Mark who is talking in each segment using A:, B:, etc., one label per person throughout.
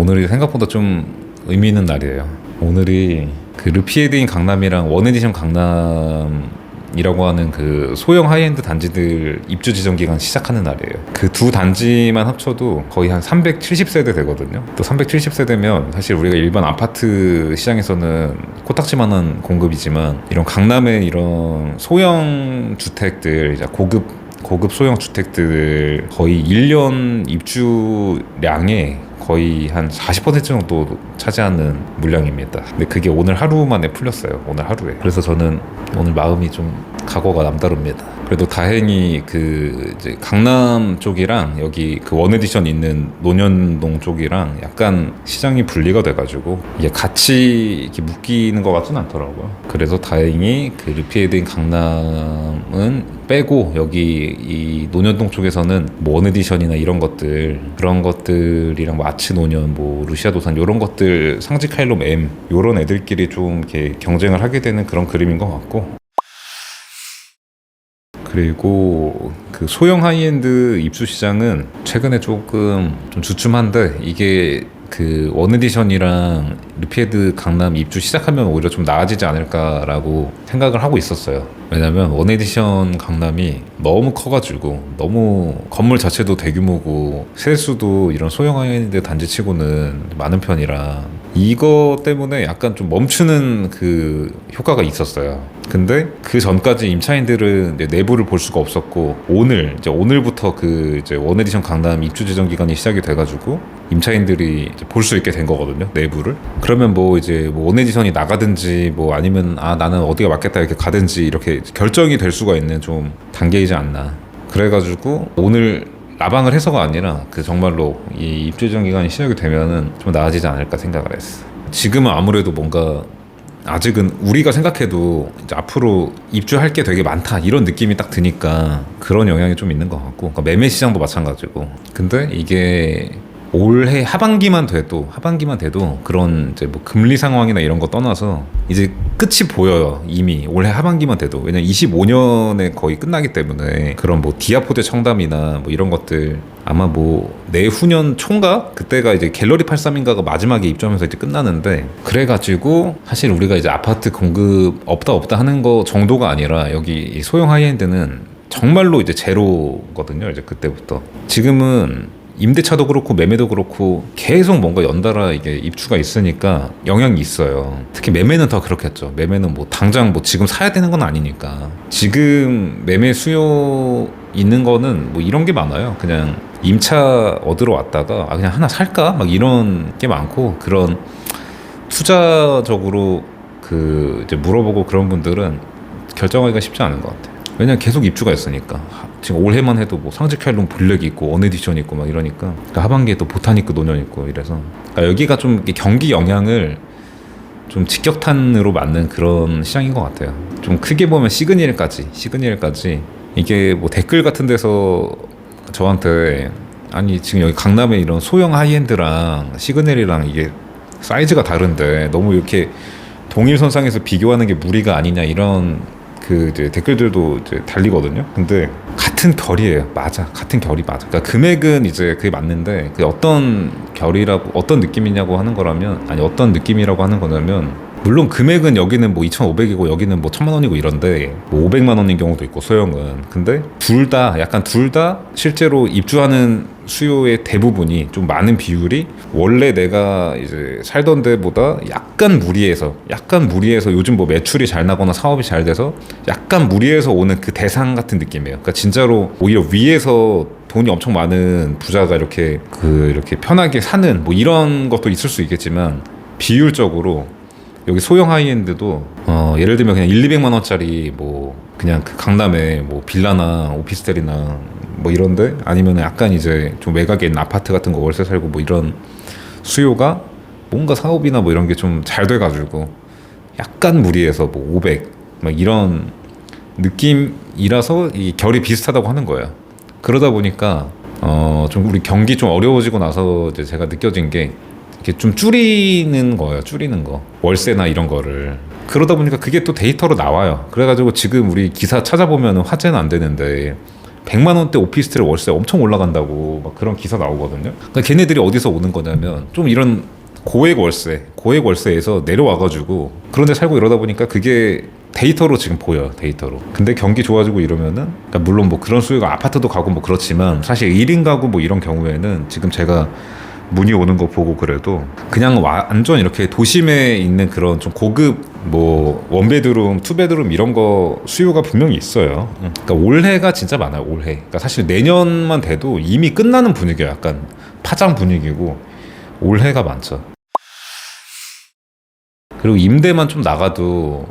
A: 오늘이 생각보다 좀 의미 있는 날이에요. 오늘이 그 르피에드인 강남이랑 원에디션 강남이라고 하는 그 소형 하이엔드 단지들 입주 지정 기간 시작하는 날이에요. 그 두 단지만 합쳐도 거의 한 370세대 되거든요. 또 370세대면 사실 우리가 일반 아파트 시장에서는 코딱지만한 공급이지만 이런 강남의 이런 소형 주택들, 이제 고급 소형 주택들 거의 1년 입주량의 거의 한 40% 정도 차지하는 물량입니다. 근데 그게 오늘 하루 만에 풀렸어요. 오늘 하루에. 그래서 저는 오늘 마음이 좀 각오가 남다릅니다. 그래도 다행히 그 이제 강남 쪽이랑 여기 그 원에디션 있는 논현동 쪽이랑 약간 시장이 분리가 돼가지고 이게 같이 이렇게 묶이는 것 같지는 않더라고요. 그래서 다행히 그 르피에드인 강남은 빼고 여기 이 논현동 쪽에서는 뭐 원에디션이나 이런 것들 그런 것들이랑 뭐 아츠 논현 뭐 루시아 도산 이런 것들 상지 카일롬 M 이런 애들끼리 좀 이렇게 경쟁을 하게 되는 그런 그림인 것 같고, 그리고 그 소형 하이엔드 입주 시장은 최근에 조금 좀 주춤한데 이게 그 원에디션이랑 르피에드 강남 입주 시작하면 오히려 좀 나아지지 않을까라고 생각을 하고 있었어요. 왜냐면 원에디션 강남이 너무 커가지고 너무 건물 자체도 대규모고 세수도 이런 소형 하이엔드 단지치고는 많은 편이라 이거 때문에 약간 좀 멈추는 그 효과가 있었어요. 근데 그 전까지 임차인들은 이제 내부를 볼 수가 없었고 오늘부터 그 이제 원에디션 강남 입주 지정 기간이 시작이 돼가지고 임차인들이 볼 수 있게 된 거거든요, 내부를. 그러면 뭐 이제 뭐 원에디션이 나가든지 뭐 아니면 나는 어디가 맞겠다 이렇게 가든지 이렇게 결정이 될 수가 있는 좀 단계이지 않나. 그래가지고 오늘 라방을 해서가 아니라 그 정말로 이 입주 지정 기간이 시작이 되면은 좀 나아지지 않을까 생각을 했어. 지금은 아무래도 뭔가 아직은 우리가 생각해도 이제 앞으로 입주할 게 되게 많다 이런 느낌이 딱 드니까 그런 영향이 좀 있는 것 같고, 그러니까 매매 시장도 마찬가지고. 근데 이게 올해 하반기만 돼도 그런 이제 뭐 금리 상황이나 이런 거 떠나서 이제 끝이 보여요. 이미 올해 하반기만 돼도. 왜냐면 25년에 거의 끝나기 때문에 그런 뭐 디아포제 청담이나 뭐 이런 것들 아마 뭐 내후년 총가 그때가 이제 갤러리 83인가가 마지막에 입주하면서 이제 끝나는데, 그래가지고 사실 우리가 이제 아파트 공급 없다 하는 거 정도가 아니라 여기 소형 하이엔드는 정말로 이제 제로거든요. 이제 그때부터. 지금은 임대차도 그렇고 매매도 그렇고 계속 뭔가 연달아 이게 입주가 있으니까 영향이 있어요. 특히 매매는 더 그렇겠죠. 매매는 뭐 당장 뭐 지금 사야 되는 건 아니니까. 지금 매매 수요 있는 거는 뭐 이런 게 많아요. 그냥 임차 얻으러 왔다가 그냥 하나 살까? 막 이런 게 많고, 그런 투자적으로 그 이제 물어보고 그런 분들은 결정하기가 쉽지 않은 것 같아요. 왜냐면 계속 입주가 있으니까. 지금 올해만 해도 뭐 상지 카일롬 블랙 있고 원에디션 있고 막 이러니까, 그러니까 하반기에 또 보타니크 논현 있고 이래서, 그러니까 여기가 좀 경기 영향을 좀 직격탄으로 맞는 그런 시장인 것 같아요. 좀 크게 보면 시그니엘까지 이게 뭐 댓글 같은 데서 저한테 아니 지금 여기 강남에 이런 소형 하이엔드랑 시그넬이랑 이게 사이즈가 다른데 너무 이렇게 동일선상에서 비교하는 게 무리가 아니냐 이런 그 이제 댓글들도 이제 달리거든요. 근데 같은 결이에요. 맞아. 같은 결이 맞아. 그러니까 금액은 이제 그게 맞는데 그 어떤 결이라고 어떤 느낌이냐고 하는 거라면, 아니 어떤 느낌이라고 하는 거냐면, 물론 금액은 여기는 뭐 2,500이고 여기는 뭐 1,000만 원이고 이런데 뭐 500만 원인 경우도 있고 소형은. 근데 둘 다 실제로 입주하는 수요의 대부분이 좀 많은 비율이 원래 내가 이제 살던 데보다 약간 무리해서 요즘 뭐 매출이 잘 나거나 사업이 잘 돼서 약간 무리해서 오는 그 대상 같은 느낌이에요. 그러니까 진짜로 오히려 위에서 돈이 엄청 많은 부자가 이렇게 편하게 사는 뭐 이런 것도 있을 수 있겠지만, 비율적으로 여기 소형 하이엔드도 예를 들면 그냥 1,200만 원짜리 뭐 그냥 그 강남에 뭐 빌라나 오피스텔이나 뭐 이런데, 아니면 약간 이제 좀 외곽에 있는 아파트 같은 거 월세 살고 뭐 이런 수요가 뭔가 사업이나 뭐 이런 게 좀 잘 돼가지고 약간 무리해서 뭐 500 막 이런 느낌이라서 이 결이 비슷하다고 하는 거예요. 그러다 보니까 좀 우리 경기 좀 어려워지고 나서 이제 제가 느껴진 게 이렇게 좀 줄이는 거예요. 줄이는 거. 월세나 이런 거를. 그러다 보니까 그게 또 데이터로 나와요. 그래가지고 지금 우리 기사 찾아보면 화제는 안 되는데 100만 원대 오피스텔 월세 엄청 올라간다고 막 그런 기사 나오거든요. 그러니까 걔네들이 어디서 오는 거냐면 좀 이런 고액 월세에서 내려와가지고 그런데 살고 이러다 보니까 그게 데이터로 지금 보여요. 데이터로. 근데 경기 좋아지고 이러면은 그러니까 물론 뭐 그런 수요가 아파트도 가고 뭐 그렇지만 사실 1인 가구 뭐 이런 경우에는 지금 제가 문의 오는 거 보고 그래도 그냥 완전 이렇게 도심에 있는 그런 좀 고급 뭐 원베드룸, 투베드룸 이런 거 수요가 분명히 있어요. 그러니까 올해가 진짜 많아요. 올해. 그러니까 사실 내년만 돼도 이미 끝나는 분위기야. 약간 파장 분위기고 올해가 많죠. 그리고 임대만 좀 나가도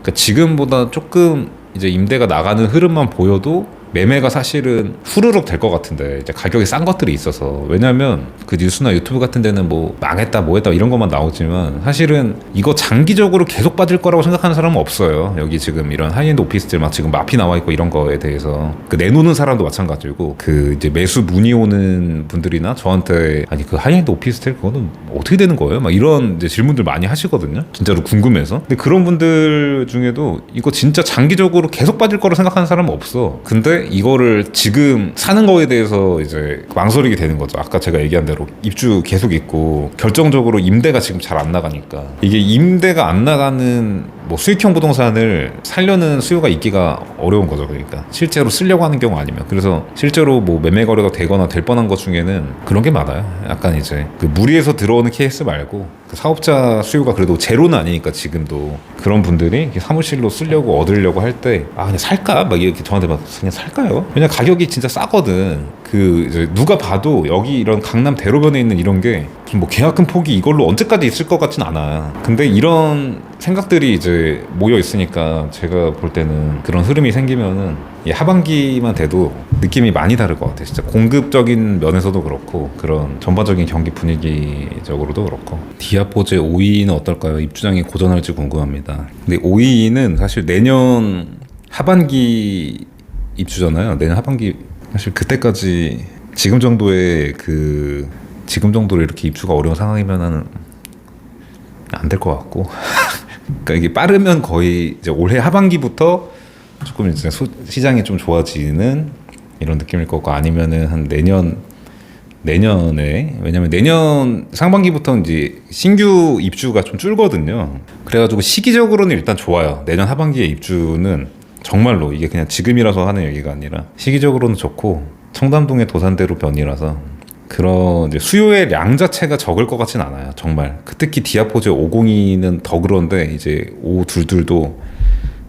A: 그러니까 지금보다 조금 이제 임대가 나가는 흐름만 보여도 매매가 사실은 후루룩 될 것 같은데 이제 가격이 싼 것들이 있어서 왜냐면 그 뉴스나 유튜브 같은 데는 뭐 망했다 뭐했다 이런 것만 나오지만 사실은 이거 장기적으로 계속 빠질 거라고 생각하는 사람은 없어요. 여기 지금 이런 하이엔드 오피스들 막 지금 마피 나와 있고 이런 거에 대해서 그 내놓는 사람도 마찬가지고 그 이제 매수 문의 오는 분들이나 저한테 아니 그 하이엔드 오피스텔 그거는 어떻게 되는 거예요? 막 이런 이제 질문들 많이 하시거든요. 진짜로 궁금해서. 근데 그런 분들 중에도 이거 진짜 장기적으로 계속 빠질 거라고 생각하는 사람은 없어. 근데 이거를 지금 사는 거에 대해서 이제 망설이게 되는 거죠. 아까 제가 얘기한 대로 입주 계속 있고 결정적으로 임대가 지금 잘 안 나가니까 이게 임대가 안 나가는 뭐 수익형 부동산을 살려는 수요가 있기가 어려운 거죠. 그러니까 실제로 쓰려고 하는 경우 아니면 그래서 실제로 뭐 매매 거래가 되거나 될 뻔한 것 중에는 그런 게 많아요. 약간 이제 그 무리해서 들어오는 케이스 말고 그 사업자 수요가 그래도 제로는 아니니까 지금도 그런 분들이 사무실로 쓰려고 얻으려고 할 때 아 그냥 살까 막 이렇게 저한테 막 그냥 살까요? 왜냐 가격이 진짜 싸거든. 그 이제 누가 봐도 여기 이런 강남 대로변에 있는 이런 게 무슨 뭐 계약금 폭이 이걸로 언제까지 있을 것 같진 않아. 근데 이런 생각들이 이제 모여 있으니까 제가 볼 때는 그런 흐름이 생기면은 이 하반기만 돼도 느낌이 많이 다를 것 같아요. 진짜 공급적인 면에서도 그렇고 그런 전반적인 경기 분위기적으로도 그렇고. 디아포제 5위는 어떨까요? 입주장이 고전할지 궁금합니다. 근데 5위는 사실 내년 하반기 입주잖아요. 내년 하반기 사실 그때까지 지금 정도의 지금 정도로 이렇게 입주가 어려운 상황이면은 안 될 것 같고. 그러니까 이게 빠르면 거의 이제 올해 하반기부터 조금 이제 시장이 좀 좋아지는 이런 느낌일 거고 아니면은 한 내년에 왜냐면 내년 상반기부터 이제 신규 입주가 좀 줄거든요. 그래가지고 시기적으로는 일단 좋아요. 내년 하반기에 입주는 정말로 이게 그냥 지금이라서 하는 얘기가 아니라 시기적으로는 좋고 청담동의 도산대로변이라서 그런 이제 수요의 량 자체가 적을 것 같진 않아요. 정말. 특히 디아포제 502는 더 그런데 이제 522도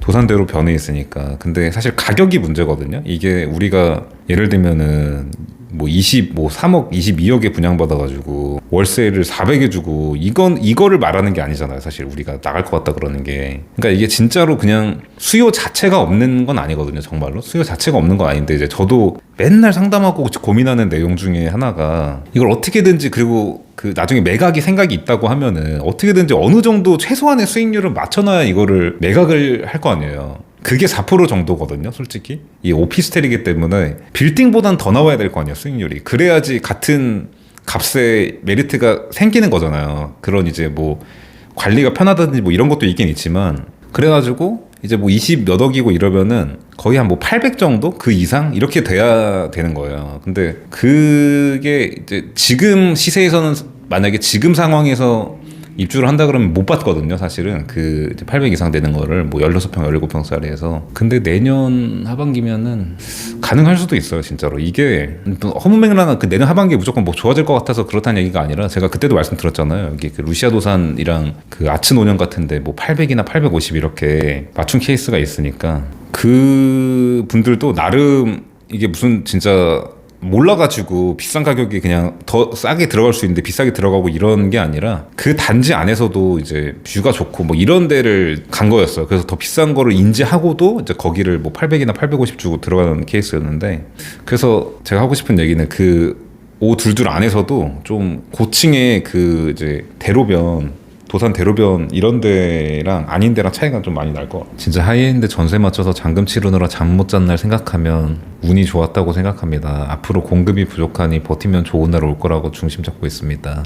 A: 도산대로 변해 있으니까. 근데 사실 가격이 문제거든요. 이게 우리가 예를 들면은 뭐 3억 22억에 분양받아가지고 월세를 400에 주고 이거를 말하는 게 아니잖아요. 사실 우리가 나갈 것 같다 그러는 게. 그러니까 이게 진짜로 그냥 수요 자체가 없는 건 아니거든요. 정말로 수요 자체가 없는 건 아닌데 이제 저도 맨날 상담하고 고민하는 내용 중에 하나가 이걸 어떻게든지 그리고 그 나중에 매각이 생각이 있다고 하면은 어떻게든지 어느 정도 최소한의 수익률을 맞춰놔야 이거를 매각을 할 거 아니에요. 그게 4% 정도거든요, 솔직히. 이 오피스텔이기 때문에 빌딩보단 더 나와야 될 거 아니에요, 수익률이. 그래야지 같은 값에 메리트가 생기는 거잖아요. 그런 이제 뭐 관리가 편하다든지 뭐 이런 것도 있긴 있지만 그래가지고 이제 뭐 20 몇 억이고 이러면은 거의 한 뭐 800 정도? 그 이상? 이렇게 돼야 되는 거예요. 근데 그게 이제 지금 시세에서는 만약에 지금 상황에서 입주를 한다 그러면 못 받거든요, 사실은. 그 800 이상 되는 거를 뭐 16평, 17평짜리에서. 근데 내년 하반기면은 가능할 수도 있어요, 진짜로. 이게 허무맹랑한 그 내년 하반기에 무조건 뭐 좋아질 것 같아서 그렇다는 얘기가 아니라 제가 그때도 말씀드렸잖아요. 여기 그 루시아 도산이랑 그 아츠 노년 같은데 뭐 800이나 850 이렇게 맞춘 케이스가 있으니까 그 분들도 나름 이게 무슨 진짜 몰라가지고 비싼 가격이 그냥 더 싸게 들어갈 수 있는데 비싸게 들어가고 이런 게 아니라 그 단지 안에서도 이제 뷰가 좋고 뭐 이런 데를 간 거였어요. 그래서 더 비싼 거를 인지하고도 이제 거기를 뭐 800이나 850 주고 들어가는 케이스였는데 그래서 제가 하고 싶은 얘기는 그 오둘둘 안에서도 좀 고층의 그 이제 대로변 도산 대로변 이런 데랑 아닌 데랑 차이가 좀 많이 날 것 같아요. 진짜 하이엔드 전세 맞춰서 잔금 치르느라 잠 못 잔 날 생각하면 운이 좋았다고 생각합니다. 앞으로 공급이 부족하니 버티면 좋은 날 올 거라고 중심 잡고 있습니다.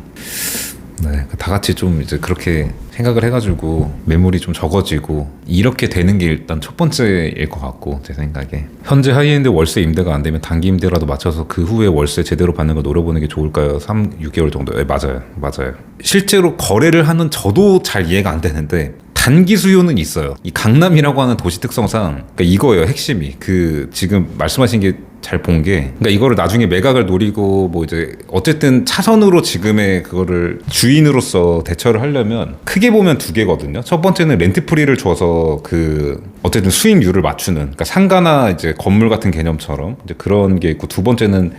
A: 네, 다 같이 좀 이제 그렇게 생각을 해가지고 매물이 좀 적어지고 이렇게 되는 게 일단 첫 번째일 것 같고 제 생각에 현재 하이엔드 월세 임대가 안 되면 단기 임대라도 맞춰서 그 후에 월세 제대로 받는 걸 노려보는 게 좋을까요? 6개월 정도? 네, 맞아요. 실제로 거래를 하는 저도 잘 이해가 안 되는데 단기 수요는 있어요. 이 강남이라고 하는 도시 특성상 그러니까 이거예요 핵심이. 그 지금 말씀하신 게 잘 본 게 그러니까 이거를 나중에 매각을 노리고 뭐 이제 어쨌든 차선으로 지금의 그거를 주인으로서 대처를 하려면 크게 보면 두 개거든요. 첫 번째는 렌트 프리를 줘서 그 어쨌든 수익률을 맞추는 그러니까 상가나 이제 건물 같은 개념처럼 이제 그런 게 있고 두 번째는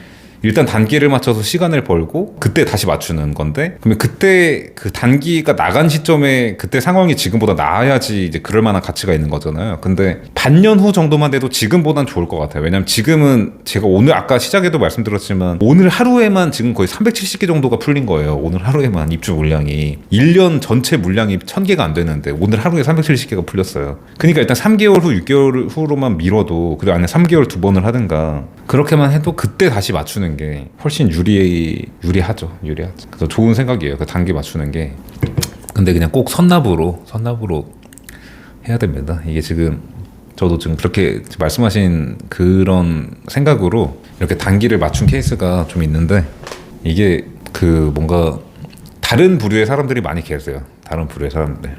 A: 일단 단기를 맞춰서 시간을 벌고 그때 다시 맞추는 건데 그러면 그때 그 단기가 나간 시점에 그때 상황이 지금보다 나아야지 이제 그럴 만한 가치가 있는 거잖아요. 근데 반년 후 정도만 돼도 지금보단 좋을 것 같아요. 왜냐면 지금은 제가 오늘 아까 시작에도 말씀드렸지만 오늘 하루에만 지금 거의 370개 정도가 풀린 거예요. 오늘 하루에만 입주 물량이 1년 전체 물량이 1000개가 안 되는데 오늘 하루에 370개가 풀렸어요. 그러니까 일단 3개월 후 6개월 후로만 미뤄도 그리고 안에 3개월 두 번을 하든가 그렇게만 해도 그때 다시 맞추는 게 훨씬 유리하죠. 그래서 좋은 생각이에요. 그 단기 맞추는 게. 근데 그냥 꼭 선납으로 해야 됩니다. 이게 지금 저도 지금 그렇게 말씀하신 그런 생각으로 이렇게 단기를 맞춘 케이스가 좀 있는데 이게 그 뭔가 다른 부류의 사람들이 많이 계세요. 다른 부류의 사람들.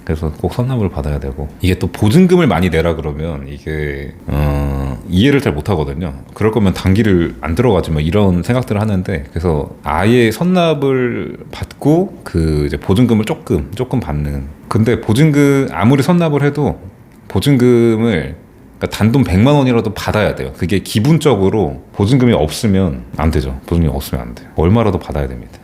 A: 그래서 꼭 선납을 받아야 되고 이게 또 보증금을 많이 내라 그러면 이게 이해를 잘 못하거든요. 그럴 거면 단기를 안 들어가지 뭐 이런 생각들을 하는데 그래서 아예 선납을 받고 그 이제 보증금을 조금 받는. 근데 보증금 아무리 선납을 해도 보증금을 그러니까 단돈 100만 원이라도 받아야 돼요. 그게 기본적으로 보증금이 없으면 안 되죠. 보증금이 없으면 안 돼요. 얼마라도 받아야 됩니다.